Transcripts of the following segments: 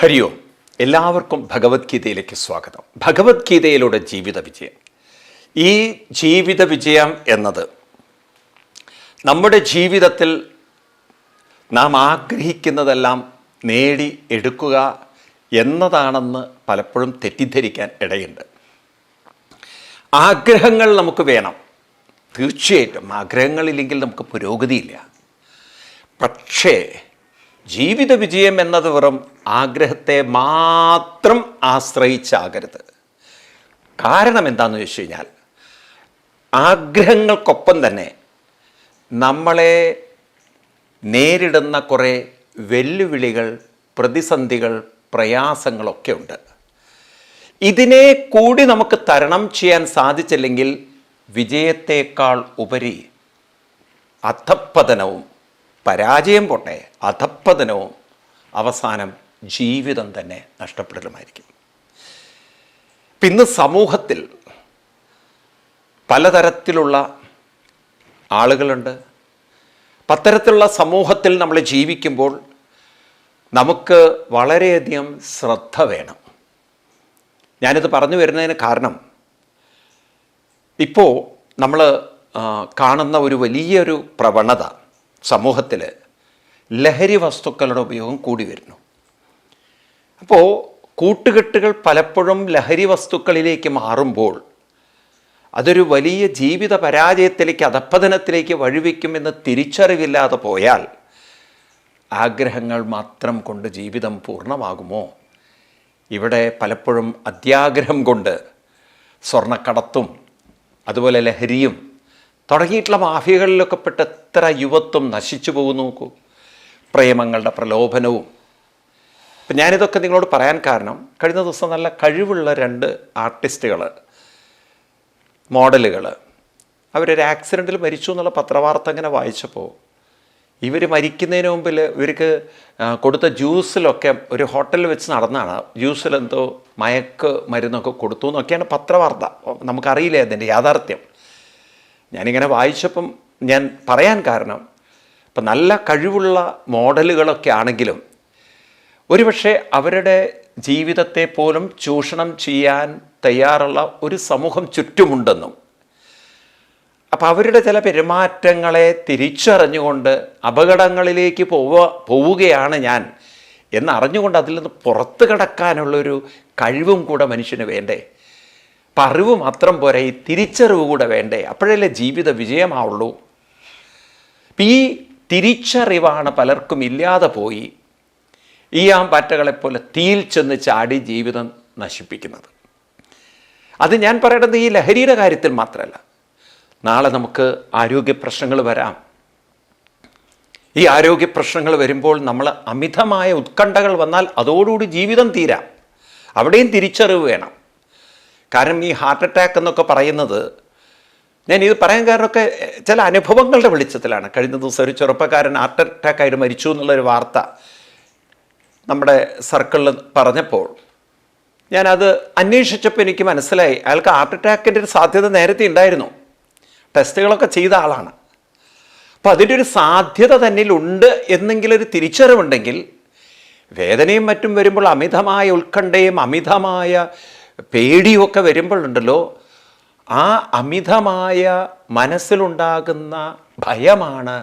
ഹരി ഓം. എല്ലാവർക്കും ഭഗവത്ഗീതയിലേക്ക് സ്വാഗതം. ഭഗവത്ഗീതയിലൂടെ ജീവിത വിജയം. ഈ ജീവിത വിജയം എന്നത് നമ്മുടെ ജീവിതത്തിൽ നാം ആഗ്രഹിക്കുന്നതെല്ലാം നേടി എടുക്കുക എന്നതാണെന്ന് പലപ്പോഴും തെറ്റിദ്ധരിക്കാൻ ഇടയുണ്ട്. ആഗ്രഹങ്ങൾ നമുക്ക് വേണം, തീർച്ചയായിട്ടും. ആഗ്രഹങ്ങളില്ലെങ്കിൽ നമുക്ക് പുരോഗതിയില്ല. പക്ഷേ ജീവിത വിജയം എന്നത് വെറും ആഗ്രഹത്തെ മാത്രം ആശ്രയിച്ചാകരുത്. കാരണം എന്താണെന്ന് ചോദിച്ചു കഴിഞ്ഞാൽ, ആഗ്രഹങ്ങൾക്കൊപ്പം തന്നെ നമ്മളെ നേരിടുന്ന കുറേ വെല്ലുവിളികൾ, പ്രതിസന്ധികൾ, പ്രയാസങ്ങളൊക്കെ ഉണ്ട്. ഇതിനെ കൂടി നമുക്ക് തരണം ചെയ്യാൻ സാധിച്ചില്ലെങ്കിൽ വിജയത്തേക്കാൾ ഉപരി അധപ്പതനവും, പരാജയം പോട്ടെ, അധപ്പതനവും, അവസാനം ജീവിതം തന്നെ നഷ്ടപ്പെടലുമായിരിക്കും. ഇന്ന് സമൂഹത്തിൽ പലതരത്തിലുള്ള ആളുകളുണ്ട്. അത്തരത്തിലുള്ള സമൂഹത്തിൽ നമ്മൾ ജീവിക്കുമ്പോൾ നമുക്ക് വളരെയധികം ശ്രദ്ധ വേണം. ഞാനിത് പറഞ്ഞു വരുന്നതിന് കാരണം, ഇപ്പോൾ നമ്മൾ കാണുന്ന ഒരു വലിയൊരു പ്രവണത സമൂഹത്തിൽ ലഹരി വസ്തുക്കളുടെ ഉപയോഗം കൂടി വരുന്നു. അപ്പോൾ കൂട്ടുകെട്ടുകൾ പലപ്പോഴും ലഹരി വസ്തുക്കളിലേക്ക് മാറുമ്പോൾ അതൊരു വലിയ ജീവിത പരാജയത്തിലേക്ക്, അധപ്പതനത്തിലേക്ക് വഴിവെക്കുമെന്ന് തിരിച്ചറിവില്ലാതെ പോയാൽ ആഗ്രഹങ്ങൾ മാത്രം കൊണ്ട് ജീവിതം പൂർണ്ണമാകുമോ? ഇവിടെ പലപ്പോഴും അത്യാഗ്രഹം കൊണ്ട് സ്വർണ്ണക്കടത്തും അതുപോലെ ലഹരിയും തുടങ്ങിയിട്ടുള്ള മാഫിയകളിലൊക്കെ പെട്ട് എത്ര യുവത്വം നശിച്ചു പോകുന്നു നോക്കൂ. പ്രേമങ്ങളുടെ പ്രലോഭനവും. ഇപ്പം ഞാനിതൊക്കെ നിങ്ങളോട് പറയാൻ കാരണം, കഴിഞ്ഞ ദിവസം നല്ല കഴിവുള്ള 2 ആർട്ടിസ്റ്റുകൾ, മോഡലുകൾ, അവരൊരു ആക്സിഡൻറ്റിൽ മരിച്ചു എന്നുള്ള പത്രവാർത്ത ഇങ്ങനെ വായിച്ചപ്പോൾ, ഇവർ മരിക്കുന്നതിന് മുമ്പിൽ ഇവർക്ക് കൊടുത്ത ജ്യൂസിലൊക്കെ ഒരു ഹോട്ടലിൽ വെച്ച് നടന്നാണ്, ജ്യൂസിലെന്തോ മയക്ക് മരുന്നൊക്കെ കൊടുത്തു എന്നൊക്കെയാണ് പത്രവാർത്ത. നമുക്കറിയില്ല അതിൻ്റെ യാഥാർത്ഥ്യം. ഞാനിങ്ങനെ വായിച്ചപ്പം ഞാൻ പറയാൻ കാരണം, ഇപ്പം നല്ല കഴിവുള്ള മോഡലുകളൊക്കെ ആണെങ്കിലും ഒരുപക്ഷെ അവരുടെ ജീവിതത്തെ പോലും ചൂഷണം ചെയ്യാൻ തയ്യാറുള്ള ഒരു സമൂഹം ചുറ്റുമുണ്ടെന്നും, അപ്പം അവരുടെ ചില പെരുമാറ്റങ്ങളെ തിരിച്ചറിഞ്ഞുകൊണ്ട് അപകടങ്ങളിലേക്ക് പോവുകയാണ് ഞാൻ എന്നറിഞ്ഞുകൊണ്ട് അതിൽ നിന്ന് പുറത്ത് കടക്കാനുള്ളൊരു കഴിവും കൂടെ മനുഷ്യന് വേണ്ടേ? അപ്പം അറിവ് മാത്രം പോരാ, ഈ തിരിച്ചറിവ് കൂടെ വേണ്ടേ? അപ്പോഴല്ലേ ജീവിത വിജയമാവുള്ളൂ. ഈ തിരിച്ചറിവാണ് പലർക്കും ഇല്ലാതെ പോയി ഈ ആമ്പാറ്റകളെപ്പോലെ തീയിൽ ചെന്ന് ചാടി ജീവിതം നശിപ്പിക്കുന്നത്. അത് ഞാൻ പറയേണ്ടത് ഈ ലഹരിയുടെ കാര്യത്തിൽ മാത്രമല്ല. നാളെ നമുക്ക് ആരോഗ്യ പ്രശ്നങ്ങൾ വരാം. ഈ ആരോഗ്യ പ്രശ്നങ്ങൾ വരുമ്പോൾ നമ്മൾ അമിതമായ ഉത്കണ്ഠകൾ വന്നാൽ അതോടുകൂടി ജീവിതം തീരാം. അവിടെയും തിരിച്ചറിവ് വേണം. കാരണം ഈ ഹാർട്ട് അറ്റാക്ക് എന്നൊക്കെ പറയുന്നത്, ഞാൻ ഇത് പറയാൻ കാരണമൊക്കെ ചില അനുഭവങ്ങളുടെ വെളിച്ചത്തിലാണ്. കഴിഞ്ഞ ദിവസം ഒരു ചെറുപ്പക്കാരൻ ഹാർട്ട് അറ്റാക്കായിട്ട് മരിച്ചു എന്നുള്ളൊരു വാർത്ത നമ്മുടെ സർക്കിളിൽ പറഞ്ഞപ്പോൾ ഞാനത് അന്വേഷിച്ചപ്പോൾ എനിക്ക് മനസ്സിലായി, അയാൾക്ക് ഹാർട്ട് അറ്റാക്കിൻ്റെ ഒരു സാധ്യത നേരത്തെ ഉണ്ടായിരുന്നു. ടെസ്റ്റുകളൊക്കെ ചെയ്ത ആളാണ്. അപ്പോൾ അതിൻ്റെ ഒരു സാധ്യത തന്നിലുണ്ട് എന്നെങ്കിലൊരു തിരിച്ചറിവുണ്ടെങ്കിൽ, വേദനയും മറ്റും വരുമ്പോൾ അമിതമായ ഉത്കണ്ഠയും അമിതമായ പേടിയുമൊക്കെ വരുമ്പോഴുണ്ടല്ലോ, ആ അമിതമായ മനസ്സിലുണ്ടാകുന്ന ഭയമാണ്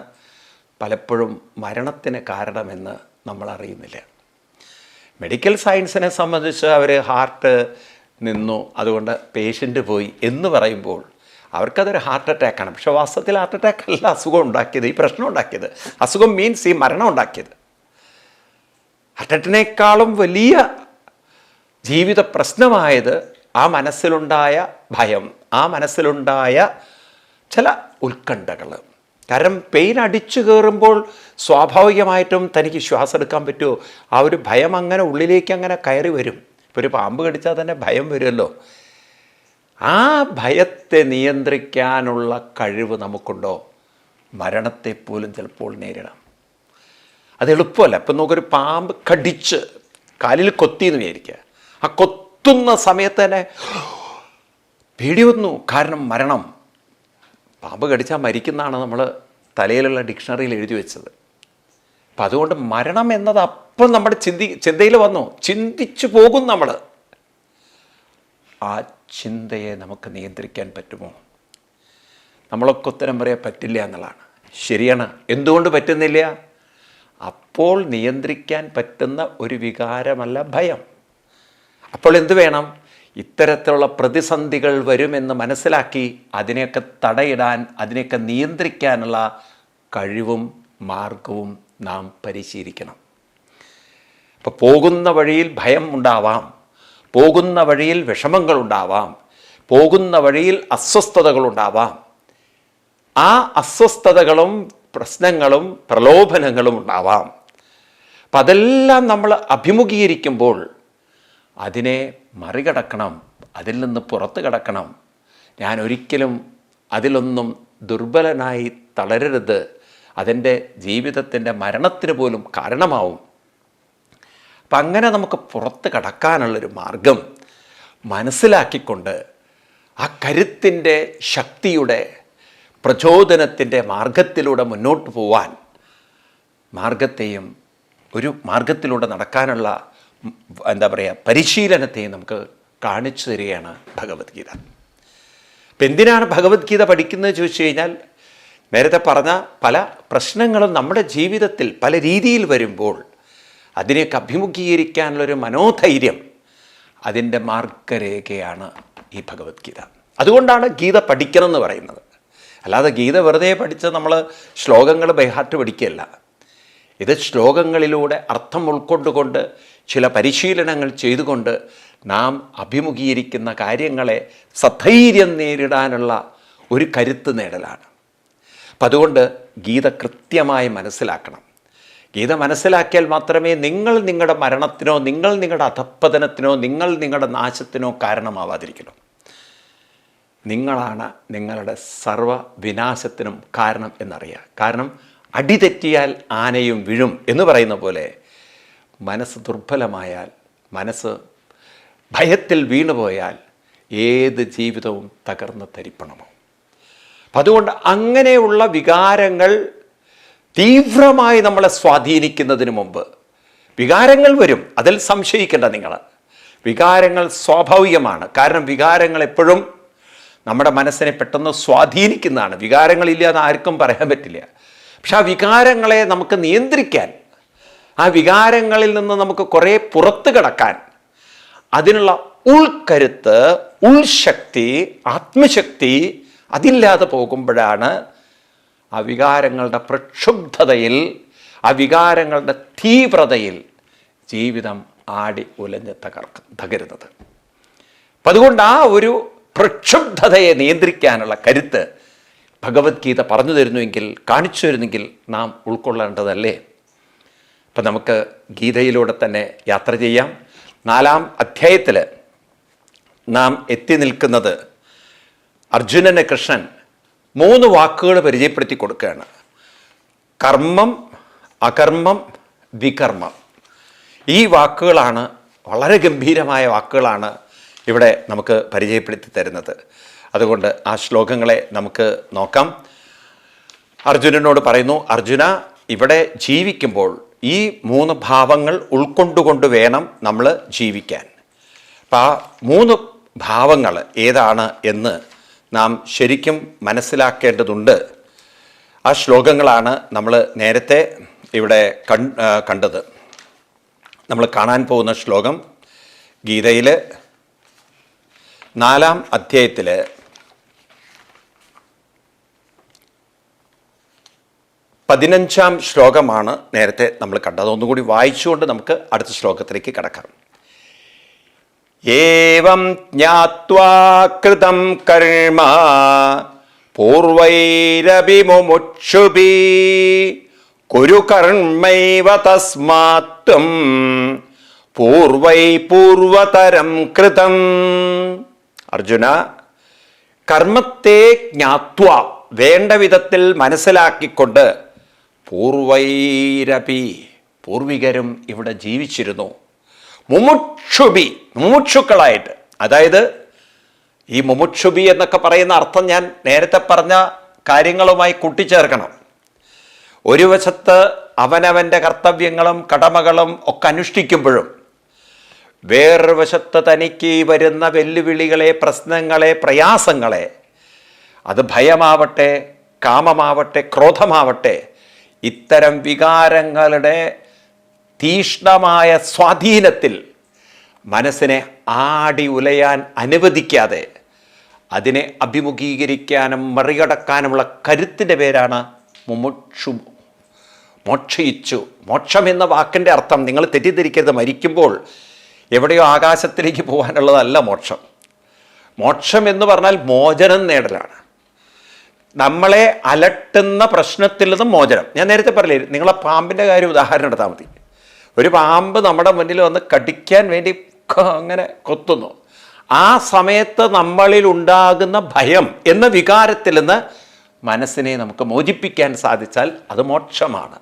പലപ്പോഴും മരണത്തിന് കാരണമെന്ന് നമ്മൾ അറിയുന്നില്ല. മെഡിക്കൽ സയൻസിനെ സംബന്ധിച്ച് അവർ ഹാർട്ട് നിന്നു, അതുകൊണ്ട് പേഷ്യൻ്റ് പോയി എന്ന് പറയുമ്പോൾ അവർക്കതൊരു ഹാർട്ട് അറ്റാക്കാണ്. പക്ഷേ വാസ്തവത്തിൽ ഹാർട്ട് അറ്റാക്ക് അല്ല അസുഖം ഉണ്ടാക്കിയത്, ഈ പ്രശ്നം ഉണ്ടാക്കിയത്. അസുഖം മീൻസ് ഈ മരണം ഉണ്ടാക്കിയത്. ഹാർട്ട് അറ്റാക്കിനേക്കാളും വലിയ ജീവിത പ്രശ്നമായത് ആ മനസ്സിലുണ്ടായ ഭയം, ആ മനസ്സിലുണ്ടായ ചില ഉത്കണ്ഠകൾ. കാരണം പെയിൻ അടിച്ചു കയറുമ്പോൾ സ്വാഭാവികമായിട്ടും തനിക്ക് ശ്വാസം എടുക്കാൻ പറ്റുമോ? ആ ഒരു ഭയം അങ്ങനെ ഉള്ളിലേക്ക് അങ്ങനെ കയറി വരും. ഇപ്പോൾ ഒരു പാമ്പ് കടിച്ചാൽ തന്നെ ഭയം വരുമല്ലോ. ആ ഭയത്തെ നിയന്ത്രിക്കാനുള്ള കഴിവ് നമുക്കുണ്ടോ? മരണത്തെപ്പോലും ചിലപ്പോൾ നേരിടാം. അത് എളുപ്പമല്ല. ഇപ്പം നമുക്കൊരു പാമ്പ് കടിച്ച് കാലിൽ കൊത്തിയെന്ന് വിചാരിക്കുക. ആ കൊത്തുന്ന സമയത്ത് തന്നെ പേടി വന്നു. കാരണം മരണം, പാമ്പ് കടിച്ചാൽ മരിക്കുന്നതാണ് നമ്മൾ തലയിലുള്ള ഡിക്ഷണറിയിൽ എഴുതി വെച്ചത്. അപ്പം അതുകൊണ്ട് മരണം എന്നത് അപ്പം നമ്മുടെ ചിന്തയിൽ വന്നു, ചിന്തിച്ചു പോകും നമ്മൾ. ആ ചിന്തയെ നമുക്ക് നിയന്ത്രിക്കാൻ പറ്റുമോ? നമ്മളൊക്കെ ഉത്തരം പറയാൻ പറ്റില്ല എന്നുള്ളതാണ്. ശരിയാണ്. എന്തുകൊണ്ട് പറ്റുന്നില്ല? അപ്പോൾ നിയന്ത്രിക്കാൻ പറ്റുന്ന ഒരു വികാരമല്ല ഭയം. അപ്പോൾ എന്ത് വേണം? ഇത്തരത്തിലുള്ള പ്രതിസന്ധികൾ വരുമെന്ന് മനസ്സിലാക്കി അതിനെയൊക്കെ തടയിടാൻ, അതിനെയൊക്കെ നിയന്ത്രിക്കാനുള്ള കഴിവും മാർഗവും നാം പരിശീലിക്കണം. അപ്പോൾ പോകുന്ന വഴിയിൽ ഭയം ഉണ്ടാവാം, പോകുന്ന വഴിയിൽ വിഷമങ്ങളുണ്ടാവാം, പോകുന്ന വഴിയിൽ അസ്വസ്ഥതകളുണ്ടാവാം. ആ അസ്വസ്ഥതകളും പ്രശ്നങ്ങളും പ്രലോഭനങ്ങളും ഉണ്ടാവാം. അപ്പം അതെല്ലാം നമ്മൾ അഭിമുഖീകരിക്കുമ്പോൾ അതിനെ മറികടക്കണം, അതിൽ നിന്ന് പുറത്ത് കടക്കണം. ഞാൻ ഒരിക്കലും അതിലൊന്നും ദുർബലനായി തളരരുത്, അതെൻ്റെ ജീവിതത്തിൻ്റെ മരണത്തിന് പോലും കാരണമാവും. അപ്പം അങ്ങനെ നമുക്ക് പുറത്ത് കടക്കാനുള്ളൊരു മാർഗം മനസ്സിലാക്കിക്കൊണ്ട് ആ കരുത്തിൻ്റെ, ശക്തിയുടെ, പ്രചോദനത്തിൻ്റെ മാർഗത്തിലൂടെ മുന്നോട്ട് പോവാൻ, ഒരു മാർഗത്തിലൂടെ നടക്കാനുള്ള പരിശീലനത്തെയും നമുക്ക് കാണിച്ചു തരികയാണ് ഭഗവത്ഗീത. അപ്പം എന്തിനാണ് ഭഗവത്ഗീത പഠിക്കുന്നത് ചോദിച്ചു കഴിഞ്ഞാൽ, നേരത്തെ പറഞ്ഞ പല പ്രശ്നങ്ങളും നമ്മുടെ ജീവിതത്തിൽ പല രീതിയിൽ വരുമ്പോൾ അതിനെയൊക്കെ അഭിമുഖീകരിക്കാനുള്ളൊരു മനോധൈര്യം, അതിൻ്റെ മാർഗരേഖയാണ് ഈ ഭഗവത്ഗീത. അതുകൊണ്ടാണ് ഗീത പഠിക്കണം എന്ന് പറയുന്നത്. അല്ലാതെ ഗീത വെറുതെ പഠിച്ച് നമ്മൾ ശ്ലോകങ്ങൾ ബൈഹാർട്ട് പഠിക്കുകയല്ല. ഇത് ശ്ലോകങ്ങളിലൂടെ അർത്ഥം ഉൾക്കൊണ്ടുകൊണ്ട് ചില പരിശീലനങ്ങൾ ചെയ്തുകൊണ്ട് നാം അഭിമുഖീകരിക്കുന്ന കാര്യങ്ങളെ സധൈര്യം നേരിടാനുള്ള ഒരു കരുത്ത് നേടലാണ്. അപ്പം അതുകൊണ്ട് ഗീത കൃത്യമായി മനസ്സിലാക്കണം. ഗീത മനസ്സിലാക്കിയാൽ മാത്രമേ നിങ്ങൾ നിങ്ങളുടെ മരണത്തിനോ, നിങ്ങൾ നിങ്ങളുടെ അധപ്പതനത്തിനോ, നിങ്ങൾ നിങ്ങളുടെ നാശത്തിനോ കാരണമാവാതിരിക്കണം. നിങ്ങളാണ് നിങ്ങളുടെ സർവ വിനാശത്തിനും കാരണം എന്നറിയുക. കാരണം അടിതെറ്റിയാൽ ആനയും വീഴും എന്ന് പറയുന്ന പോലെ മനസ്സ് ദുർബലമായാൽ, മനസ്സ് ഭയത്തിൽ വീണുപോയാൽ ഏത് ജീവിതവും തകർന്ന് തരിപ്പണമോ. അപ്പം അതുകൊണ്ട് അങ്ങനെയുള്ള വികാരങ്ങൾ തീവ്രമായി നമ്മളെ സ്വാധീനിക്കുന്നതിന് മുമ്പ്, വികാരങ്ങൾ വരും, അതിൽ സംശയിക്കേണ്ട നിങ്ങൾ. വികാരങ്ങൾ സ്വാഭാവികമാണ്. കാരണം വികാരങ്ങൾ എപ്പോഴും നമ്മുടെ മനസ്സിനെ പെട്ടെന്ന് സ്വാധീനിക്കുന്നതാണ്. വികാരങ്ങളില്ലാതെ ആർക്കും പറയാൻ പറ്റില്ല. പക്ഷെ ആ വികാരങ്ങളെ നമുക്ക് നിയന്ത്രിക്കാൻ, ആ വികാരങ്ങളിൽ നിന്ന് നമുക്ക് കുറേ പുറത്ത് കടക്കാൻ, അതിനുള്ള ഉൾക്കരുത്ത്, ഉൾശക്തി, ആത്മശക്തി അതില്ലാതെ പോകുമ്പോഴാണ് ആ വികാരങ്ങളുടെ പ്രക്ഷുബ്ധതയിൽ, ആ വികാരങ്ങളുടെ തീവ്രതയിൽ ജീവിതം ആടി ഉലഞ്ഞ് തകരുന്നത്. അപ്പം അതുകൊണ്ട് ആ ഒരു പ്രക്ഷുബ്ധതയെ നിയന്ത്രിക്കാനുള്ള കരുത്ത് ഭഗവത്ഗീത പറഞ്ഞു തരുന്നുവെങ്കിൽ, കാണിച്ചു തരുന്നെങ്കിൽ നാം ഉൾക്കൊള്ളേണ്ടതല്ലേ? അപ്പം നമുക്ക് ഗീതയിലൂടെ തന്നെ യാത്ര ചെയ്യാം. 4-ാം അധ്യായത്തിൽ നാം എത്തി നിൽക്കുന്നത് അർജുനന് കൃഷ്ണൻ 3 വാക്കുകൾ പരിചയപ്പെടുത്തി കൊടുക്കുകയാണ്. കർമ്മം, അകർമ്മം, വികർമ്മം. ഈ വാക്കുകളാണ്, വളരെ ഗംഭീരമായ വാക്കുകളാണ് ഇവിടെ നമുക്ക് പരിചയപ്പെടുത്തി തരുന്നത്. അതുകൊണ്ട് ആ ശ്ലോകങ്ങളെ നമുക്ക് നോക്കാം. അർജുനനോട് പറയുന്നു, അർജുന, ഇവിടെ ജീവിക്കുമ്പോൾ ഈ 3 ഭാവങ്ങൾ ഉൾക്കൊണ്ടുകൊണ്ട് വേണം നമ്മൾ ജീവിക്കാൻ. അപ്പം ആ 3 ഭാവങ്ങൾ ഏതാണ് എന്ന് നാം ശരിക്കും മനസ്സിലാക്കേണ്ടതുണ്ട്. ആ ശ്ലോകങ്ങളാണ് നമ്മൾ നേരത്തെ ഇവിടെ കണ്ടത്. നമ്മൾ കാണാൻ പോകുന്ന ശ്ലോകം ഗീതയിൽ 4-ാം അധ്യായത്തിൽ 15-ാം ശ്ലോകമാണ് നേരത്തെ നമ്മൾ കണ്ടത്. ഒന്നുകൂടി വായിച്ചുകൊണ്ട് നമുക്ക് അടുത്ത ശ്ലോകത്തിലേക്ക് കടക്കാം. ഏവം ജ്ഞാത്വാ കൃതം കർമ്മ പൂർവൈരപി മുമുക്ഷുഭിഃ കുരു കർമ്മൈവ തസ്മാത്ത്വം പൂർവൈ പൂർവതരം കൃതം. അർജുന, കർമ്മത്തെ ജ്ഞാത്വ, വേണ്ട വിധത്തിൽ മനസ്സിലാക്കിക്കൊണ്ട്, പൂർവൈരപി, പൂർവികരും ഇവിടെ ജീവിച്ചിരുന്നു, മുമുക്ഷുഭി, മുമുക്ഷുക്കളായിട്ട്. അതായത് ഈ മുമുക്ഷുഭി എന്നൊക്കെ പറയുന്ന അർത്ഥം ഞാൻ നേരത്തെ പറഞ്ഞ കാര്യങ്ങളുമായി കൂട്ടിച്ചേർക്കണം. ഒരു വശത്ത് അവനവൻ്റെ കർത്തവ്യങ്ങളും കടമകളും ഒക്കെ അനുഷ്ഠിക്കുമ്പോഴും വേറൊരു വശത്ത് തനിക്ക് വരുന്ന വെല്ലുവിളികളെ, പ്രശ്നങ്ങളെ, പ്രയാസങ്ങളെ, അത് ഭയമാവട്ടെ, കാമമാവട്ടെ, ക്രോധമാവട്ടെ, ഇത്തരം വികാരങ്ങളുടെ തീഷ്ണമായ സ്വാധീനത്തിൽ മനസ്സിനെ ആടി ഉലയാൻ അനുവദിക്കാതെ അതിനെ അഭിമുഖീകരിക്കാനും മറികടക്കാനുമുള്ള കരുത്തിൻ്റെ പേരാണ് മുമുക്ഷു, മോക്ഷയിച്ചു. മോക്ഷം എന്ന വാക്കിൻ്റെ അർത്ഥം നിങ്ങൾ തെറ്റിദ്ധരിക്കരുത്. മരിക്കുമ്പോൾ എവിടെയോ ആകാശത്തിലേക്ക് പോകാനുള്ളതല്ല മോക്ഷം. മോക്ഷം എന്ന് പറഞ്ഞാൽ മോചനം നേടലാണ്. നമ്മളെ അലട്ടുന്ന പ്രശ്നത്തിൽ നിന്നും മോചനം. ഞാൻ നേരത്തെ പറഞ്ഞില്ലേ, നിങ്ങളെ പാമ്പിൻ്റെ കാര്യം ഉദാഹരണം എടുത്താൽ മതി. ഒരു പാമ്പ് നമ്മുടെ മുന്നിൽ വന്ന് കടിക്കാൻ വേണ്ടി അങ്ങനെ കൊത്തുന്നു. ആ സമയത്ത് നമ്മളിൽ ഉണ്ടാകുന്ന ഭയം എന്ന വികാരത്തിൽ നിന്ന് മനസ്സിനെ നമുക്ക് മോചിപ്പിക്കാൻ സാധിച്ചാൽ അത് മോക്ഷമാണ്.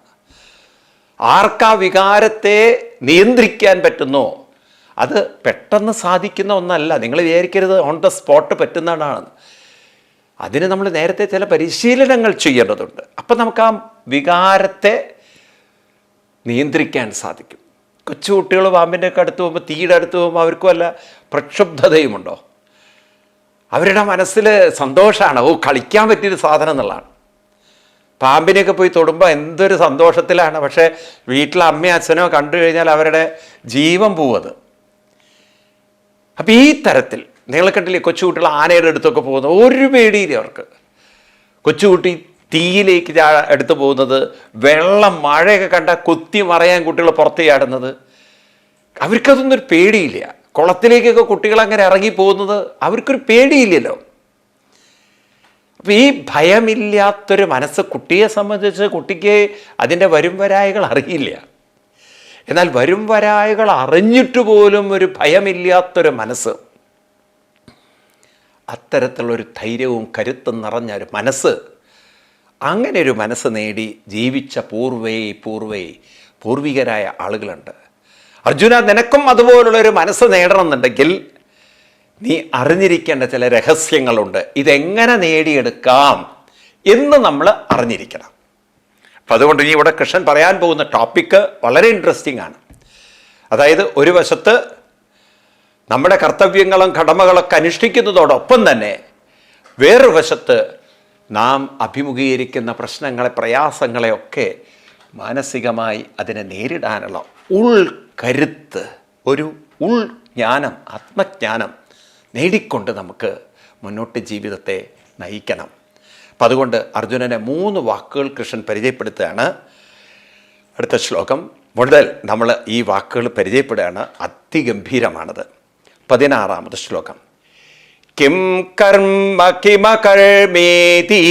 ആർക്കാ വികാരത്തെ നിയന്ത്രിക്കാൻ പറ്റുന്നോ അത് പെട്ടെന്ന് സാധിക്കുന്ന ഒന്നല്ല. നിങ്ങൾ വിചാരിക്കരുത് ഓൺ ദ സ്പോട്ട് പറ്റുന്നതാണ്. അതിന് നമ്മൾ നേരത്തെ ചില പരിശീലനങ്ങൾ ചെയ്യേണ്ടതുണ്ട്. അപ്പം നമുക്ക് ആ വികാരത്തെ നിയന്ത്രിക്കാൻ സാധിക്കും. കൊച്ചുകുട്ടികൾ പാമ്പിൻ്റെ ഒക്കെ അടുത്ത് പോകുമ്പോൾ, തീയുടെ അടുത്ത് പോകുമ്പോൾ അവർക്ക് വല്ല പ്രക്ഷുബ്ധതയുമുണ്ടോ? അവരുടെ മനസ്സിൽ സന്തോഷമാണ്, ഓ കളിക്കാൻ പറ്റിയൊരു സാധനം എന്നുള്ളതാണ്. പാമ്പിനെയൊക്കെ പോയി തൊടുമ്പോൾ എന്തൊരു സന്തോഷത്തിലാണ്. പക്ഷേ വീട്ടിലെ അമ്മയോ അച്ഛനോ കണ്ടു കഴിഞ്ഞാൽ അവരുടെ ജീവൻ പോവത്. അപ്പം ഈ തരത്തിൽ നിങ്ങൾ കണ്ടില്ലേ, കൊച്ചുകുട്ടികൾ ആനയുടെ അടുത്തൊക്കെ പോകുന്നത് ഒരു പേടിയില്ല അവർക്ക്. കൊച്ചുകുട്ടി തീയിലേക്ക് എടുത്തു പോകുന്നത്, വെള്ളം മഴയൊക്കെ കണ്ടാൽ കുത്തി മറയാൻ കുട്ടികൾ പുറത്ത് ചാടുന്നത്, അവർക്കതൊന്നും ഒരു പേടിയില്ല. കുളത്തിലേക്കൊക്കെ കുട്ടികൾ അങ്ങനെ ഇറങ്ങി പോകുന്നത് അവർക്കൊരു പേടിയില്ലല്ലോ. അപ്പം ഈ ഭയമില്ലാത്തൊരു മനസ്സ് കുട്ടിയെ സംബന്ധിച്ച്, കുട്ടിക്ക് അതിൻ്റെ വരും വരായകൾ അറിയില്ല. എന്നാൽ വരും വരായകൾ അറിഞ്ഞിട്ട് പോലും ഒരു ഭയമില്ലാത്തൊരു മനസ്സ്, അത്തരത്തിലുള്ളൊരു ധൈര്യവും കരുത്തും നിറഞ്ഞ ഒരു മനസ്സ്, അങ്ങനെ ഒരു മനസ്സ് നേടി ജീവിച്ച പൂർവികരായ ആളുകളുണ്ട്. അർജുന, നിനക്കും അതുപോലുള്ളൊരു മനസ്സ് നേടണം എന്നുണ്ടെങ്കിൽ നീ അറിഞ്ഞിരിക്കേണ്ട ചില രഹസ്യങ്ങളുണ്ട്. ഇതെങ്ങനെ നേടിയെടുക്കാം എന്ന് നമ്മൾ അറിഞ്ഞിരിക്കണം. അപ്പം അതുകൊണ്ട് ഇനി ഇവിടെ കൃഷ്ണൻ പറയാൻ പോകുന്ന ടോപ്പിക്ക് വളരെ ഇൻട്രസ്റ്റിംഗ് ആണ്. അതായത് ഒരു വശത്ത് നമ്മുടെ കർത്തവ്യങ്ങളും കടമകളൊക്കെ അനുഷ്ഠിക്കുന്നതോടൊപ്പം തന്നെ വേറൊരു വശത്ത് നാം അഭിമുഖീകരിക്കുന്ന പ്രശ്നങ്ങളെ, പ്രയാസങ്ങളെയൊക്കെ മാനസികമായി അതിനെ നേരിടാനുള്ള ഉൾക്കരുത്ത്, ഒരു ഉൾജ്ഞാനം, ആത്മജ്ഞാനം നേടിക്കൊണ്ട് നമുക്ക് മുന്നോട്ട് ജീവിതത്തെ നയിക്കണം. അപ്പം അതുകൊണ്ട് അർജുനനെ 3 വാക്കുകൾ കൃഷ്ണൻ പരിചയപ്പെടുത്തുകയാണ്. അടുത്ത ശ്ലോകം മുതൽ നമ്മൾ ഈ വാക്കുകൾ പരിചയപ്പെടുകയാണ്. അതിഗംഭീരമാണത്. 16ാമത്തെ ശ്ലോകം. കിം കർമ്മ കിമകർമ്മേതി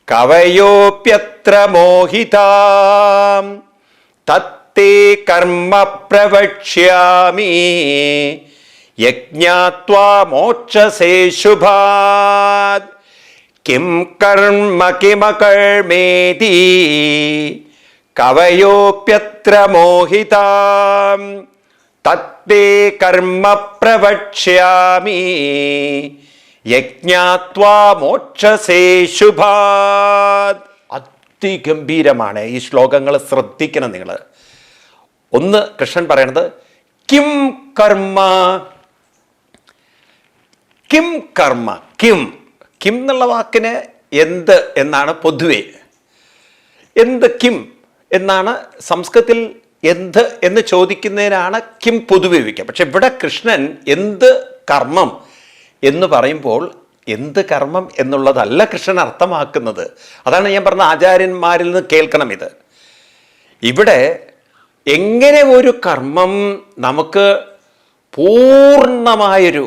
കവയോപ്യത്ര മോഹിതാം തത്തേ കർമ്മ പ്രവക്ഷ്യാമി യജ്ഞാത്വാ മോക്ഷസേ ശുഭാത്. കിം കർമ്മ കിമകർമ്മേതി കവയോപ്യത്ര മോഹിതാം തത്തേ കർമ്മ പ്രവക്ഷ്യാമി യജ്ഞാത്വാ മോക്ഷസേ ശുഭാത്. അതിഗംഭീരമാണ് ഈ ശ്ലോകങ്ങൾ. ശ്രദ്ധിക്കണം നിങ്ങൾ. ഒന്ന്, കൃഷ്ണൻ പറയണത് കിം കർമ്മ. കിം കർമ്മ, കിം കിം എന്നുള്ള വാക്കിന് എന്ത് എന്നാണ് പൊതുവെ. എന്ത് കിം എന്നാണ് സംസ്കൃതത്തിൽ. എന്ത് എന്ന് ചോദിക്കുന്നതിനാണ് കിം പൊതുവെ വയ്ക്കുക. പക്ഷെ ഇവിടെ കൃഷ്ണൻ എന്ത് കർമ്മം എന്ന് പറയുമ്പോൾ എന്ത് കർമ്മം എന്നുള്ളതല്ല കൃഷ്ണൻ അർത്ഥമാക്കുന്നത്. അതാണ് ഞാൻ പറഞ്ഞ ആചാര്യന്മാരിൽ നിന്ന് കേൾക്കണം ഇത്. ഇവിടെ എങ്ങനെ ഒരു കർമ്മം നമുക്ക് പൂർണ്ണമായൊരു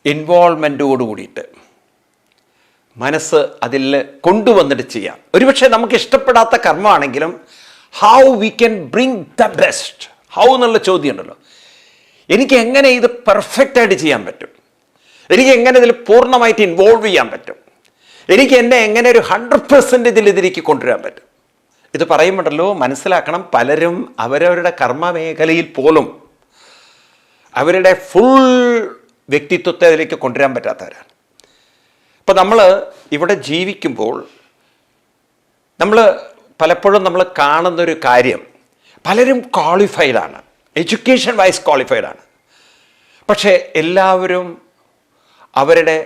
ഇൻവോൾവ്മെൻറ്റോട് കൂടിയിട്ട് മനസ്സ് അതിൽ കൊണ്ടുവന്നിട്ട് ചെയ്യാം. ഒരുപക്ഷെ നമുക്ക് ഇഷ്ടപ്പെടാത്ത കർമ്മമാണെങ്കിലും how we can bring the best, how എന്നുള്ള ചോദ്യം ഉണ്ടല്ലോ. എനിക്ക് എങ്ങനെ ഇത് പെർഫെക്റ്റായിട്ട് ചെയ്യാൻ പറ്റും, എനിക്ക് എങ്ങനെ ഇതിൽ പൂർണ്ണമായിട്ട് ഇൻവോൾവ് ചെയ്യാൻ പറ്റും, എനിക്ക് എന്നെ എങ്ങനെ ഒരു 100% ഇതിലേക്ക് കൊണ്ടുവരാൻ പറ്റും. ഇത് പറയുമ്പോഴല്ലോ മനസ്സിലാക്കണം, പലരും അവരവരുടെ കർമ്മമേഖലയിൽ പോലും അവരുടെ ഫുൾ വ്യക്തിത്വത്തെ അതിലേക്ക് കൊണ്ടുവരാൻ പറ്റാത്തവരാണ്. ഇപ്പം നമ്മൾ ഇവിടെ ജീവിക്കുമ്പോൾ നമ്മൾ പലപ്പോഴും നമ്മൾ കാണുന്നൊരു കാര്യം, പലരും ക്വാളിഫൈഡാണ്, എഡ്യൂക്കേഷൻ വൈസ് ക്വാളിഫൈഡാണ്, പക്ഷേ എല്ലാവരും അവരുടെ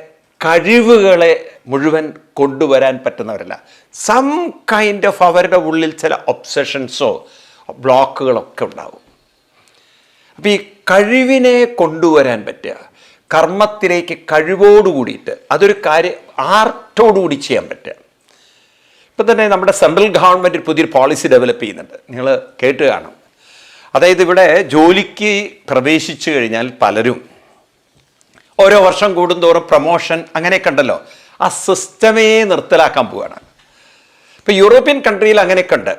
കഴിവുകളെ മുഴുവൻ കൊണ്ടുവരാൻ പറ്റുന്നവരല്ല. സം കൈൻഡ് ഓഫ് അവരുടെ ഉള്ളിൽ ചില ഒബ്സഷൻസോ ബ്ലോക്കുകളൊക്കെ ഉണ്ടാവും. അപ്പോൾ ഈ കഴിവിനെ കൊണ്ടുവരാൻ പറ്റുക, കർമ്മത്തിലേക്ക് കഴിവോടുകൂടിയിട്ട് അതൊരു കാര്യം ആർട്ടോടുകൂടി ചെയ്യാൻ പറ്റുക. ഇപ്പം തന്നെ നമ്മുടെ സെൻട്രൽ ഗവൺമെൻറ് പുതിയൊരു പോളിസി ഡെവലപ്പ് ചെയ്യുന്നുണ്ട്, നിങ്ങൾ കേട്ട് കാണും. അതായത് ഇവിടെ ജോലിക്ക് പ്രവേശിച്ചു കഴിഞ്ഞാൽ പലരും ഓരോ വർഷം കൂടുന്തോറും പ്രൊമോഷൻ അങ്ങനെയൊക്കെ ഉണ്ടല്ലോ, ആ സിസ്റ്റമേ നിർത്തലാക്കാൻ പോവുകയാണ്. ഇപ്പോൾ യൂറോപ്യൻ കൺട്രിയിൽ അങ്ങനെയൊക്കെ ഉണ്ട്.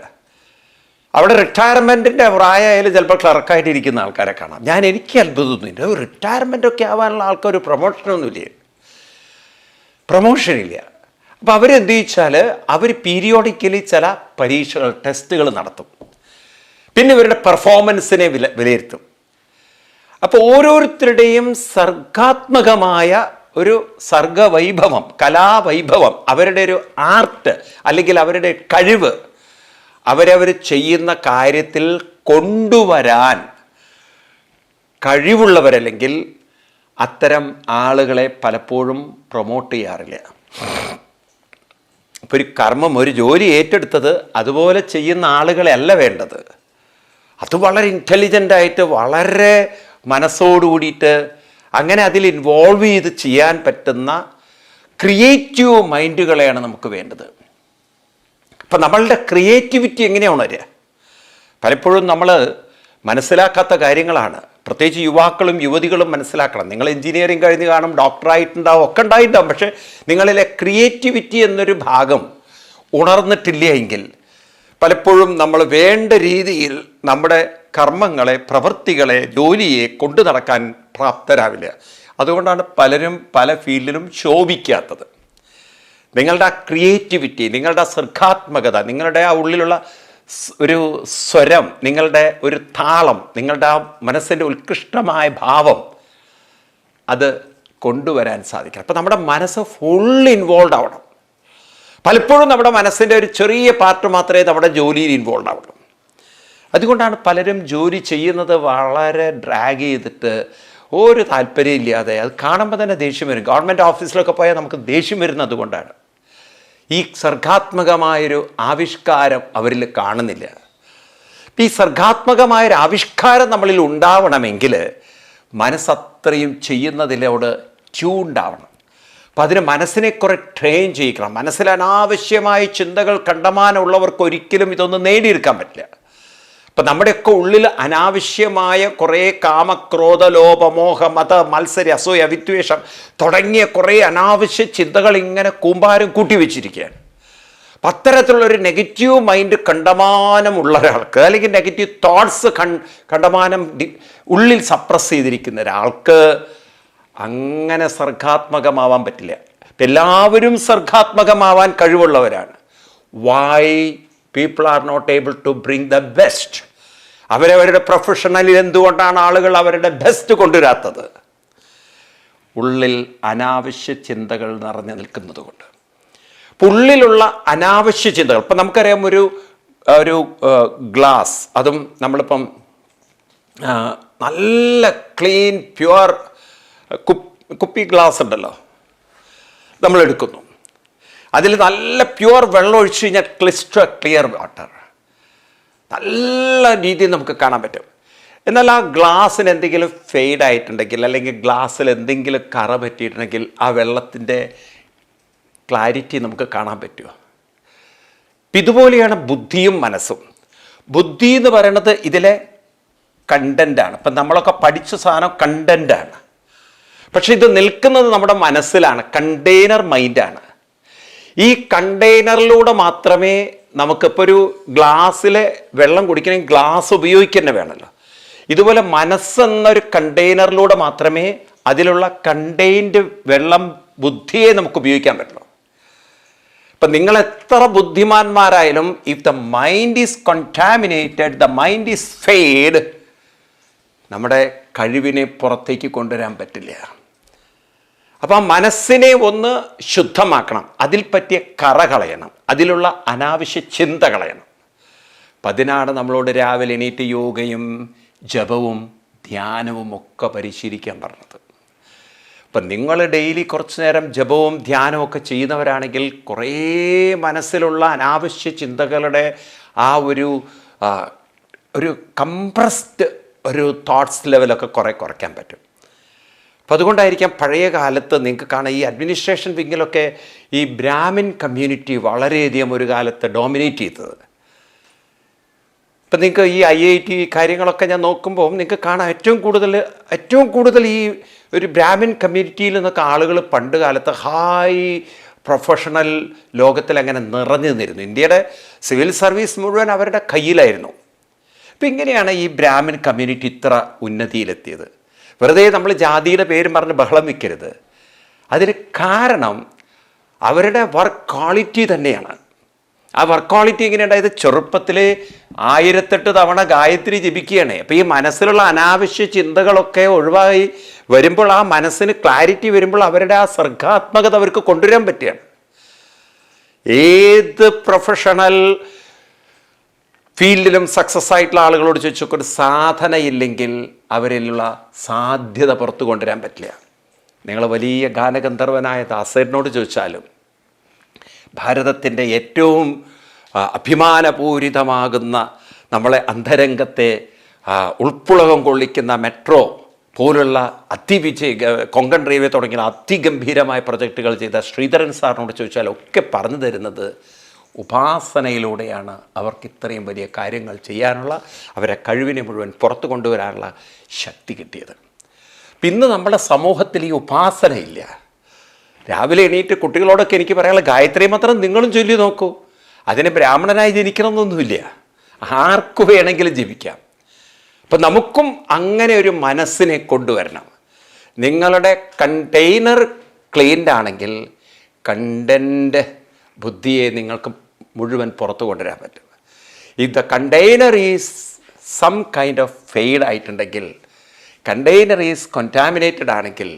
അവിടെ റിട്ടയർമെൻറ്റിൻ്റെ പ്രായമായാലും ചിലപ്പോൾ ക്ലർക്കായിട്ട് ഇരിക്കുന്ന ആൾക്കാരെ കാണാം. എനിക്ക് അത്ഭുതമൊന്നുമില്ല, റിട്ടയർമെൻറ്റൊക്കെ ആവാനുള്ള ആൾക്കാർ പ്രൊമോഷനൊന്നുമില്ല, പ്രൊമോഷനില്ല. അപ്പോൾ അവരെന്ത് ചോദിച്ചാൽ അവർ പീരിയോഡിക്കലി ചില പരീക്ഷകൾ ടെസ്റ്റുകൾ നടത്തും, പിന്നെ ഇവരുടെ പെർഫോമൻസിനെ വിലയിരുത്തും. അപ്പോൾ ഓരോരുത്തരുടെയും സർഗാത്മകമായ ഒരു സർഗവൈഭവം, കലാവൈഭവം, അവരുടെ ഒരു ആർട്ട് അല്ലെങ്കിൽ അവരുടെ കഴിവ് അവരവർ ചെയ്യുന്ന കാര്യത്തിൽ കൊണ്ടുവരാൻ കഴിവുള്ളവരല്ലെങ്കിൽ അത്തരം ആളുകളെ പലപ്പോഴും പ്രൊമോട്ട് ചെയ്യാറില്ല. ഇപ്പോൾ ഒരു കർമ്മം, ഒരു ജോലി ഏറ്റെടുത്തത് അതുപോലെ ചെയ്യുന്ന ആളുകളെ അല്ല വേണ്ടത്. അത് വളരെ ഇൻ്റലിജൻ്റായിട്ട് വളരെ മനസ്സോടുകൂടിയിട്ട് അങ്ങനെ അതിൽ ഇൻവോൾവ് ചെയ്ത് ചെയ്യാൻ പറ്റുന്ന ക്രിയേറ്റീവ് മൈൻഡുകളെയാണ് നമുക്ക് വേണ്ടത്. അപ്പം നമ്മളുടെ ക്രിയേറ്റിവിറ്റി എങ്ങനെയാണ് ഉണരുക? പലപ്പോഴും നമ്മൾ മനസ്സിലാക്കാത്ത കാര്യങ്ങളാണ്. പ്രത്യേകിച്ച് യുവാക്കളും യുവതികളും മനസ്സിലാക്കണം. നിങ്ങൾ എഞ്ചിനീയറിംഗ് കഴിഞ്ഞ് കാണും, ഡോക്ടറായിട്ടുണ്ടാവും, ഒക്കെ ഉണ്ടായിട്ടുണ്ടാവും, പക്ഷേ നിങ്ങളിലെ ക്രിയേറ്റിവിറ്റി എന്നൊരു ഭാഗം ഉണർന്നിട്ടില്ല എങ്കിൽ പലപ്പോഴും നമ്മൾ വേണ്ട രീതിയിൽ നമ്മുടെ കർമ്മങ്ങളെ, പ്രവൃത്തികളെ, ജോലിയെ കൊണ്ടു നടക്കാൻ പ്രാപ്തരാവില്ല. അതുകൊണ്ടാണ് പലരും പല ഫീൽഡിലും ശോഭിക്കാത്തത്. നിങ്ങളുടെ ആ ക്രിയേറ്റിവിറ്റി, നിങ്ങളുടെ ആ സർഗാത്മകത, നിങ്ങളുടെ ആ ഉള്ളിലുള്ള ഒരു സ്വരം, നിങ്ങളുടെ ഒരു താളം, നിങ്ങളുടെ ആ മനസ്സിൻ്റെ ഉത്കൃഷ്ടമായ ഭാവം, അത് കൊണ്ടുവരാൻ സാധിക്കണം. അപ്പോൾ നമ്മുടെ മനസ്സ് ഫുൾ ഇൻവോൾവ് ആവണം. പലപ്പോഴും നമ്മുടെ മനസ്സിൻ്റെ ഒരു ചെറിയ പാർട്ട് മാത്രമേ നമ്മുടെ ജോലിയിൽ ഇൻവോൾവ് ആവുള്ളൂ. അതുകൊണ്ടാണ് പലരും ജോലി ചെയ്യുന്നത് വളരെ ഡ്രാഗ് ചെയ്തിട്ട് ഒരു താല്പര്യമില്ലാതെ, അത് കാണുമ്പോൾ തന്നെ ദേഷ്യം വരും. ഗവൺമെൻറ് ഓഫീസിലൊക്കെ പോയാൽ നമുക്ക് ദേഷ്യം വരുന്നത് കൊണ്ടാണ്. ഈ സർഗാത്മകമായൊരു ആവിഷ്കാരം അവരിൽ കാണുന്നില്ല. ഈ സർഗാത്മകമായൊരു ആവിഷ്കാരം നമ്മളിൽ ഉണ്ടാവണമെങ്കിൽ മനസ്സത്രയും ചെയ്യുന്നതിലോട് ട്യൂൺഡ്. അപ്പം അതിന് മനസ്സിനെ കുറെ ട്രെയിൻ ചെയ്യിക്കണം. മനസ്സിൽ അനാവശ്യമായ ചിന്തകൾ കണ്ടമാനമുള്ളവർക്ക് ഒരിക്കലും ഇതൊന്നും നേടിയെടുക്കാൻ പറ്റില്ല. അപ്പം നമ്മുടെയൊക്കെ ഉള്ളിൽ അനാവശ്യമായ കുറേ കാമക്രോധ ലോപമോഹ മത മത്സര അസൂയ വിദ്വേഷം തുടങ്ങിയ കുറേ അനാവശ്യ ചിന്തകൾ ഇങ്ങനെ കൂമ്പാരം കൂട്ടി വെച്ചിരിക്കുകയാണ്. അപ്പം അത്തരത്തിലുള്ളൊരു നെഗറ്റീവ് മൈൻഡ് കണ്ടമാനമുള്ള ഒരാൾക്ക്, അല്ലെങ്കിൽ നെഗറ്റീവ് തോട്ട്സ് കണ്ടമാനം ഉള്ളിൽ സപ്രസ് ചെയ്തിരിക്കുന്ന ഒരാൾക്ക് അങ്ങനെ സർഗാത്മകമാവാൻ പറ്റില്ല. എല്ലാവരും സർഗാത്മകമാവാൻ കഴിവുള്ളവരാണ്. Why people are not able to bring the best? അവരവരുടെ പ്രൊഫഷണലിൽ എന്തുകൊണ്ടാണ് ആളുകൾ അവരുടെ ബെസ്റ്റ് കൊണ്ടുവരാത്തത്? ഉള്ളിൽ അനാവശ്യ ചിന്തകൾ നിറഞ്ഞു നിൽക്കുന്നത് കൊണ്ട്. ഉള്ളിലുള്ള അനാവശ്യ ചിന്തകൾ, ഇപ്പം നമുക്കറിയാം, ഒരു ഗ്ലാസ്, അതും നമ്മളിപ്പം നല്ല ക്ലീൻ പ്യുവർ കുപ്പി ഗ്ലാസ് ഉണ്ടല്ലോ, നമ്മൾ എടുക്കുന്നു. അതിൽ നല്ല പ്യുവർ വെള്ളം ഒഴിച്ചു കഴിഞ്ഞാൽ ക്ലിയർ വാട്ടർ നല്ല രീതിയിൽ നമുക്ക് കാണാൻ പറ്റും. എന്നാൽ ആ ഗ്ലാസ്സിന് എന്തെങ്കിലും ഫെയ്ഡ് ആയിട്ടുണ്ടെങ്കിൽ, അല്ലെങ്കിൽ ഗ്ലാസ്സിൽ എന്തെങ്കിലും കറ പറ്റിയിട്ടുണ്ടെങ്കിൽ ആ വെള്ളത്തിൻ്റെ ക്ലാരിറ്റി നമുക്ക് കാണാൻ പറ്റുമോ? ഇതുപോലെയാണ് ബുദ്ധിയും മനസ്സും. ബുദ്ധി എന്ന് പറയുന്നത് ഇതിലെ കണ്ടൻ്റാണ്. ഇപ്പം നമ്മളൊക്കെ പഠിച്ച സാധനം കണ്ടൻ്റാണ്. പക്ഷെ ഇത് നിൽക്കുന്നത് നമ്മുടെ മനസ്സിലാണ്, കണ്ടെയ്നർ മൈൻഡാണ്. ഈ കണ്ടെയ്നറിലൂടെ മാത്രമേ നമുക്കിപ്പോൾ ഒരു ഗ്ലാസ്സിലെ വെള്ളം കുടിക്കണമെങ്കിൽ ഗ്ലാസ് ഉപയോഗിക്കുക വേണമല്ലോ. ഇതുപോലെ മനസ്സെന്നൊരു കണ്ടെയ്നറിലൂടെ മാത്രമേ അതിലുള്ള കണ്ടെയ്ൻഡ് വെള്ളം, ബുദ്ധിയെ നമുക്ക് ഉപയോഗിക്കാൻ പറ്റുള്ളൂ. ഇപ്പം നിങ്ങൾ എത്ര ബുദ്ധിമാന്മാരായാലും if the mind is contaminated, the mind is fade, നമ്മുടെ കഴിവിനെ പുറത്തേക്ക് കൊണ്ടുവരാൻ പറ്റില്ല. അപ്പം ആ മനസ്സിനെ ഒന്ന് ശുദ്ധമാക്കണം, അതിൽ പറ്റിയ കറ കളയണം, അതിലുള്ള അനാവശ്യ ചിന്ത കളയണം. അപ്പം അതിനാണ് നമ്മളോട് രാവിലെ എണീറ്റ് യോഗയും ജപവും ധ്യാനവും ഒക്കെ പരിശീലിക്കാൻ പറഞ്ഞത്. അപ്പം നിങ്ങൾ ഡെയിലി കുറച്ച് നേരം ജപവും ധ്യാനവും ഒക്കെ ചെയ്യുന്നവരാണെങ്കിൽ കുറേ മനസ്സിലുള്ള അനാവശ്യ ചിന്തകളുടെ ആ ഒരു കംപ്രസ്ഡ് ഒരു തോട്ട്സ് ലെവലൊക്കെ കുറയ്ക്കാൻ പറ്റും. അപ്പോൾ അതുകൊണ്ടായിരിക്കാം പഴയ കാലത്ത് നിങ്ങൾക്ക് കാണാം, ഈ അഡ്മിനിസ്ട്രേഷൻ വിങ്ങിലൊക്കെ ഈ ബ്രാഹ്മിൻ കമ്മ്യൂണിറ്റി വളരെയധികം ഒരു കാലത്ത് ഡോമിനേറ്റ് ചെയ്തത്. ഇപ്പം നിങ്ങൾക്ക് ഈ IIT കാര്യങ്ങളൊക്കെ ഞാൻ നോക്കുമ്പോൾ നിങ്ങൾക്ക് കാണാം ഏറ്റവും കൂടുതൽ ഈ ഒരു ബ്രാഹ്മിൻ കമ്മ്യൂണിറ്റിയിൽ നിന്നൊക്കെ ആളുകൾ പണ്ട് കാലത്ത് ഹൈ പ്രൊഫഷണൽ ലോകത്തിൽ അങ്ങനെ നിറഞ്ഞു നിന്നിരുന്നു. ഇന്ത്യയുടെ സിവിൽ സർവീസ് മുഴുവൻ അവരുടെ കയ്യിലായിരുന്നു. അപ്പം ഇങ്ങനെയാണ് ഈ ബ്രാഹ്മിൻ കമ്മ്യൂണിറ്റി ഇത്ര ഉന്നതിയിലെത്തിയത്. വെറുതെ നമ്മൾ ജാതിയുടെ പേരും പറഞ്ഞ് ബഹളം വയ്ക്കരുത്. അതിന് കാരണം അവരുടെ വർക്ക് ക്വാളിറ്റി തന്നെയാണ്. ആ വർക്ക് ക്വാളിറ്റി എങ്ങനെയുണ്ടായത്? ചെറുപ്പത്തിൽ 1008 തവണ ഗായത്രി ജപിക്കുകയാണ്. അപ്പോൾ ഈ മനസ്സിലുള്ള അനാവശ്യ ചിന്തകളൊക്കെ ഒഴിവായി വരുമ്പോൾ, ആ മനസ്സിന് ക്ലാരിറ്റി വരുമ്പോൾ അവരുടെ ആ സർഗാത്മകത അവർക്ക് കൊണ്ടുവരാൻ പറ്റുകയാണ്. ഏത് പ്രൊഫഷണൽ ഫീൽഡിലും സക്സസ് ആയിട്ടുള്ള ആളുകളോട് ചോദിച്ചൊക്കെ ഒരു സാധനയില്ലെങ്കിൽ അവരിലുള്ള സാധ്യത പുറത്തു കൊണ്ടുവരാൻ പറ്റില്ല. നിങ്ങൾ വലിയ ഗാനഗന്ധർവനായ ദാസേട്ടനോട് ചോദിച്ചാലും ഭാരതത്തിൻ്റെ ഏറ്റവും അഭിമാനപൂരിതമാകുന്ന നമ്മളെ അന്തരംഗത്തെ ഉൾപ്പുളകം കൊള്ളിക്കുന്ന മെട്രോ പോലുള്ള കൊങ്കൺ റെയിൽവേ തുടങ്ങിയ അതിഗംഭീരമായ പ്രൊജക്റ്റുകൾ ചെയ്ത ശ്രീധരൻ സാറിനോട് ചോദിച്ചാൽ ഒക്കെ പറഞ്ഞു തരുന്നത് ഉപാസനയിലൂടെയാണ് അവർക്ക് ഇത്രയും വലിയ കാര്യങ്ങൾ ചെയ്യാനുള്ള, അവരെ കഴിവിനെ മുഴുവൻ പുറത്തു കൊണ്ടുവരാനുള്ള ശക്തി കിട്ടിയത്. ഇന്ന് നമ്മുടെ സമൂഹത്തിൽ ഈ ഉപാസനയില്ല. രാവിലെ എണീറ്റ് കുട്ടികളോടൊക്കെ എനിക്ക് പറയാനുള്ള ഗായത്രി മാത്രം നിങ്ങളും ചൊല്ലി നോക്കൂ. അതിന് ബ്രാഹ്മണനായി ജനിക്കണമെന്നൊന്നുമില്ല, ആർക്കു വേണമെങ്കിലും ജപിക്കാം. അപ്പം നമുക്കും അങ്ങനെ ഒരു മനസ്സിനെ കൊണ്ടുവരണം. നിങ്ങളുടെ കണ്ടെയ്നർ ക്ലീൻഡ് ആണെങ്കിൽ കണ്ടൻറ്റ് ബുദ്ധിയെ നിങ്ങൾക്ക് മുഴുവൻ പുറത്തു കൊണ്ടുവരാൻ പറ്റും. If the container is some kind of fade ആയിട്ടുണ്ടെങ്കിൽ, കണ്ടെയ്നർ ഈസ് കൊണ്ടാമിനേറ്റഡ് ആണെങ്കിൽ,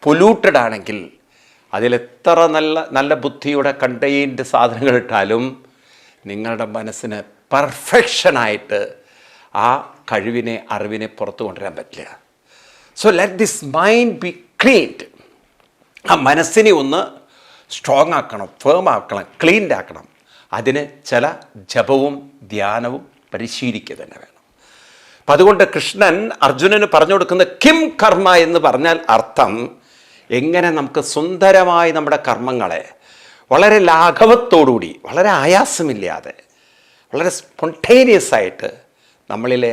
പൊല്യൂട്ടഡ് ആണെങ്കിൽ, അതിലെത്ര നല്ല ബുദ്ധിയുടെ കണ്ടെയ്ൻഡ് സാധനങ്ങൾ ഇട്ടാലും നിങ്ങളുടെ മനസ്സിന് പെർഫെക്ഷനായിട്ട് ആ കഴിവിനെ അറിവിനെ പുറത്തു കൊണ്ടുവരാൻ പറ്റില്ല. So let this mind be cleaned. ആ മനസ്സിനെ ഒന്ന് സ്ട്രോങ് ആക്കണം, ഫേം ആക്കണം, ക്ലീൻഡ് ആക്കണം. അതിന് ചില ജപവും ധ്യാനവും പരിശീലിക്കുക തന്നെ വേണം. അപ്പം അതുകൊണ്ട് കൃഷ്ണൻ അർജുനന് പറഞ്ഞു കൊടുക്കുന്ന കിം കർമ്മ എന്ന് പറഞ്ഞാൽ അർത്ഥം എങ്ങനെ നമുക്ക് സുന്ദരമായി നമ്മുടെ കർമ്മങ്ങളെ വളരെ ലാഘവത്തോടുകൂടി, വളരെ ആയാസമില്ലാതെ, വളരെ സ്പോണ്ടേനിയസ് ആയിട്ട് നമ്മളിലെ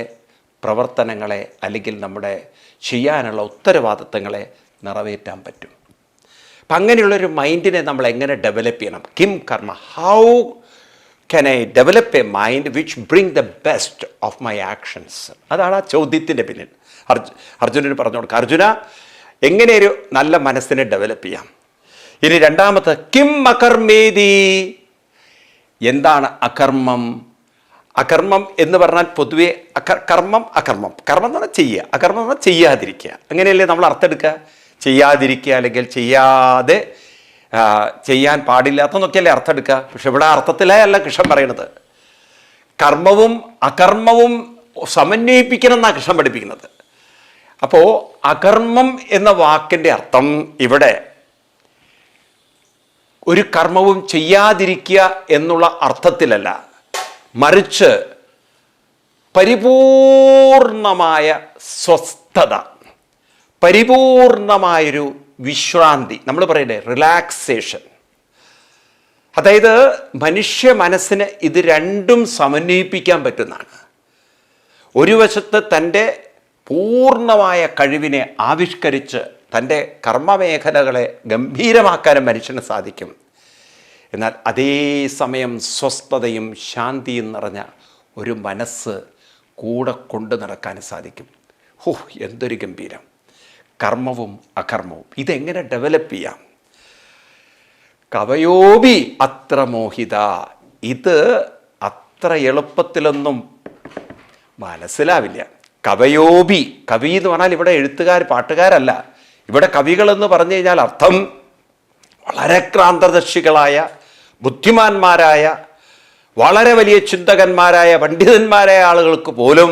പ്രവർത്തനങ്ങളെ അല്ലെങ്കിൽ നമ്മുടെ ചെയ്യാനുള്ള ഉത്തരവാദിത്തങ്ങളെ നിറവേറ്റാൻ പറ്റും. അപ്പം അങ്ങനെയുള്ളൊരു മൈൻഡിനെ നമ്മൾ എങ്ങനെ ഡെവലപ്പ് ചെയ്യണം? കിം കർമ്മ, how can I develop A mind which bring the best of my actions? അതാണ് ആ ചോദ്യത്തിൻ്റെ പിന്നിൽ അർജുനന് പറഞ്ഞു കൊടുക്കുക. അർജുന, എങ്ങനെ ഒരു നല്ല മനസ്സിനെ ഡെവലപ്പ് ചെയ്യാം? ഇനി രണ്ടാമത്തെ കിം അകർമ്മേതി. എന്താണ് അകർമ്മം? അകർമ്മം എന്ന് പറഞ്ഞാൽ പൊതുവെ കർമ്മം എന്ന് പറഞ്ഞാൽ ചെയ്യുക, അകർമ്മം എന്ന് പറഞ്ഞാൽ ചെയ്യാതിരിക്കുക. അങ്ങനെയല്ലേ നമ്മൾ അർത്ഥം എടുക്കുക? ചെയ്യാതിരിക്കുക അല്ലെങ്കിൽ ചെയ്യാതെ ചെയ്യാൻ പാടില്ലാത്തതെന്നൊക്കെയല്ലേ അർത്ഥം എടുക്കുക. പക്ഷെ ഇവിടെ അർത്ഥത്തിലേ അല്ല കൃഷ്ണൻ പറയണത്. കർമ്മവും അകർമ്മവും സമന്വയിപ്പിക്കണം എന്നാണ് കൃഷ്ണൻ പഠിപ്പിക്കുന്നത്. അപ്പോൾ അകർമ്മം എന്ന വാക്കിൻ്റെ അർത്ഥം ഇവിടെ ഒരു കർമ്മവും ചെയ്യാതിരിക്കുക എന്നുള്ള അർത്ഥത്തിലല്ല, മറിച്ച് പരിപൂർണമായ സ്വസ്ഥത, പരിപൂർണമായൊരു വിശ്രാന്തി, നമ്മൾ പറയണ്ടേ റിലാക്സേഷൻ. അതായത് മനുഷ്യ മനസ്സിന് ഇത് രണ്ടും സമന്വയിപ്പിക്കാൻ പറ്റുന്നതാണ്. ഒരു വശത്ത് തൻ്റെ പൂർണ്ണമായ കഴിവിനെ ആവിഷ്കരിച്ച് തൻ്റെ കർമ്മമേഖലകളെ ഗംഭീരമാക്കാനും മനുഷ്യന് സാധിക്കും. എന്നാൽ അതേസമയം സ്വസ്ഥതയും ശാന്തിയും നിറഞ്ഞ ഒരു മനസ്സ് കൂടെ കൊണ്ടു നടക്കാൻ സാധിക്കും. എന്തൊരു ഗംഭീരം! കർമ്മവും അകർമ്മവും ഇതെങ്ങനെ ഡെവലപ്പ് ചെയ്യാം? കവയോബി അത്ര മോഹിത. ഇത് അത്ര എളുപ്പത്തിലൊന്നും മനസ്സിലാവില്ല. കവയോബി, കവി എന്ന് പറഞ്ഞാൽ ഇവിടെ എഴുത്തുകാർ പാട്ടുകാരല്ല, ഇവിടെ കവികളെന്ന് പറഞ്ഞു കഴിഞ്ഞാൽ അർത്ഥം വളരെ ക്രാന്തദർശികളായ, ബുദ്ധിമാന്മാരായ, വളരെ വലിയ ചിന്തകന്മാരായ, പണ്ഡിതന്മാരായ ആളുകൾക്ക് പോലും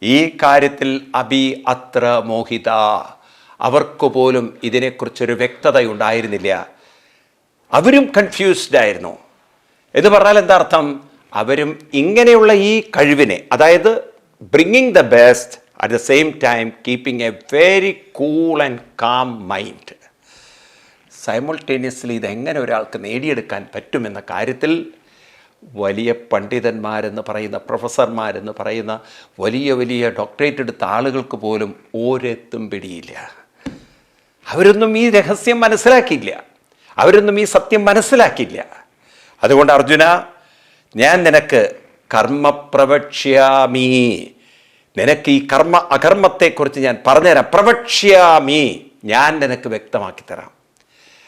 ഈ കാര്യത്തിൽ അഭി അത്ര മോഹിത, അവർക്ക് പോലും ഇതിനെക്കുറിച്ചൊരു വ്യക്തതയുണ്ടായിരുന്നില്ല. അവരും കൺഫ്യൂസ്ഡ് ആയിരുന്നു. എന്ന് പറഞ്ഞാൽ എന്താ അർത്ഥം? അവരും ഇങ്ങനെയുള്ള ഈ കഴിവിനെ, അതായത് bringing the best at the same time keeping A very cool and calm mind, simultaneously ഇതെങ്ങനെ ഒരാൾക്ക് നേടിയെടുക്കാൻ പറ്റുമെന്ന കാര്യത്തിൽ വലിയ പണ്ഡിതന്മാരെന്ന് പറയുന്ന, പ്രൊഫസർമാരെന്ന് പറയുന്ന, വലിയ വലിയ ഡോക്ടറേറ്റ് എടുത്ത ആളുകൾക്ക് പോലും ഒരെത്തും പിടിയില്ല. അവരൊന്നും ഈ രഹസ്യം മനസ്സിലാക്കിയില്ല, അവരൊന്നും ഈ സത്യം മനസ്സിലാക്കിയില്ല. അതുകൊണ്ട് അർജുന, ഞാൻ നിനക്ക് കർമ്മ പ്രവക്ഷ്യാമി, നിനക്ക് ഈ കർമ്മ അകർമ്മത്തെക്കുറിച്ച് ഞാൻ പറഞ്ഞുതരാം. പ്രവക്ഷ്യാമി, ഞാൻ നിനക്ക് വ്യക്തമാക്കി തരാം.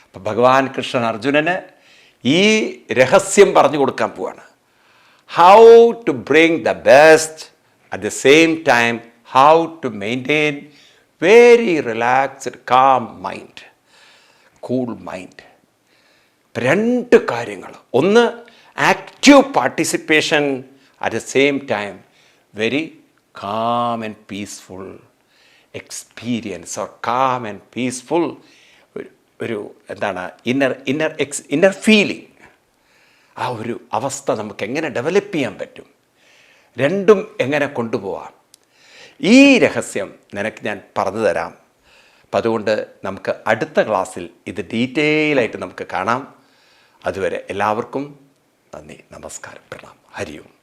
അപ്പം ഭഗവാൻ കൃഷ്ണൻ അർജുനന് ഈ രഹസ്യം പറഞ്ഞു കൊടുക്കാൻ പോവാണ്. How to bring the best at the same time how to maintain very relaxed calm mind, cool mind. രണ്ട് കാര്യങ്ങൾ. ഒന്ന്, active participation, at the same time very calm and peaceful experience or calm and peaceful ഒരു എന്താണ് inner feeling. ആ ഒരു അവസ്ഥ നമുക്ക് എങ്ങനെ ഡെവലപ്പ് ചെയ്യാൻ പറ്റും, രണ്ടും എങ്ങനെ കൊണ്ടുപോകാം, ഈ രഹസ്യം നിനക്ക് ഞാൻ പറഞ്ഞു തരാം. അപ്പം അതുകൊണ്ട് നമുക്ക് അടുത്ത ക്ലാസ്സിൽ ഇത് ഡീറ്റെയിലായിട്ട് നമുക്ക് കാണാം. അതുവരെ എല്ലാവർക്കും നന്ദി, നമസ്കാരം, പ്രണാം, ഹരി ഓം.